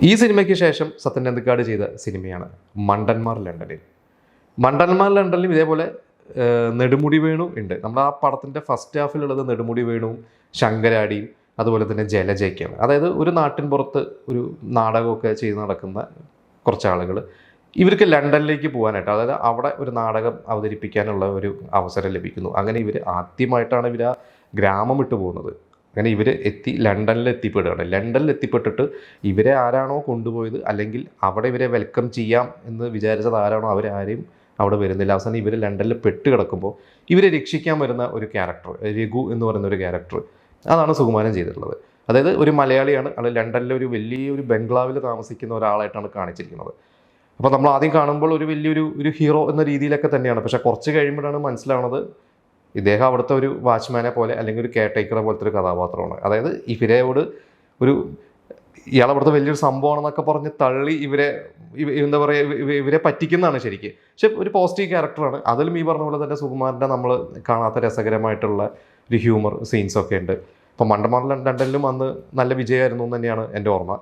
ഈ സിനിമയ്ക്ക് ശേഷം സത്യൻ അന്തിക്കാട് ചെയ്ത സിനിമയാണ് മണ്ടന്മാർ ലണ്ടനിൽ. മണ്ടന്മാർ ലണ്ടനിലും ഇതേപോലെ നെടുമുടി വേണു ഉണ്ട്. നമ്മൾ ആ പടത്തിൻ്റെ ഫസ്റ്റ് ഹാഫിലുള്ളത് നെടുമുടി വേണുവും ശങ്കരാടിയും അതുപോലെ തന്നെ ജലജയ്ക്കാണ്. അതായത് ഒരു നാട്ടിൻ പുറത്ത് ഒരു നാടകമൊക്കെ ചെയ്ത് നടക്കുന്ന കുറച്ച് ആളുകൾ ഇവർക്ക് ലണ്ടനിലേക്ക് പോകാനായിട്ട്, അതായത് അവിടെ ഒരു നാടകം അവതരിപ്പിക്കാനുള്ള ഒരു അവസരം ലഭിക്കുന്നു. അങ്ങനെ ഇവർ ആദ്യമായിട്ടാണ് ഇവർ ആ ഗ്രാമം വിട്ടു പോകുന്നത്. അങ്ങനെ ഇവർ ലണ്ടനിൽ എത്തിപ്പെടുകയാണ്. ലണ്ടനിൽ എത്തിപ്പെട്ടിട്ട് ഇവരെ ആരാണോ കൊണ്ടുപോയത്, അല്ലെങ്കിൽ അവിടെ ഇവരെ വെൽക്കം ചെയ്യാം എന്ന് വിചാരിച്ചത് ആരാണോ, അവരാരെയും അവിടെ വരുന്നില്ല. അവസാനം ഇവർ ലണ്ടനിൽ പെട്ട് കിടക്കുമ്പോൾ ഇവരെ രക്ഷിക്കാൻ വരുന്ന ഒരു ക്യാരക്ടർ, രഘു എന്ന് പറയുന്ന ഒരു ക്യാരക്ടർ, അതാണ് സുകുമാരൻ ചെയ്തിട്ടുള്ളത്. അതായത് ഒരു മലയാളിയാണ്, അത് ലണ്ടനിലെ ഒരു വലിയൊരു ബംഗ്ലാവിൽ താമസിക്കുന്ന ഒരാളായിട്ടാണ് കാണിച്ചിരിക്കുന്നത്. അപ്പോൾ നമ്മൾ ആദ്യം കാണുമ്പോൾ ഒരു വലിയൊരു ഹീറോ എന്ന രീതിയിലൊക്കെ തന്നെയാണ്. പക്ഷേ കുറച്ച് കഴിയുമ്പോഴാണ് മനസ്സിലാവുന്നത് ഇദ്ദേഹം അവിടുത്തെ ഒരു വാച്ച്മാനെ പോലെ അല്ലെങ്കിൽ ഒരു കെയർ ടേക്കറെ പോലത്തെ ഒരു കഥാപാത്രമാണ്. അതായത് ഇവരോട് ഇയാളവിടുത്തെ വലിയൊരു സംഭവമാണെന്നൊക്കെ പറഞ്ഞ് തള്ളി എന്താ പറയുക, ഇവരെ പറ്റിക്കുന്നതാണ് ശരിക്കും. പക്ഷെ ഒരു പോസിറ്റീവ് ക്യാരക്ടറാണ്. അതിലും ഈ പറഞ്ഞ പോലെ തന്നെ സുകുമാരൻ്റെ നമ്മൾ കാണാത്ത രസകരമായിട്ടുള്ള ഒരു ഹ്യൂമർ സീൻസൊക്കെ ഉണ്ട്. അപ്പോൾ മണ്ടന്മാർ ലണ്ടനിലും അന്ന് നല്ല വിജയമായിരുന്നു എന്ന് തന്നെയാണ് എൻ്റെ ഓർമ്മ.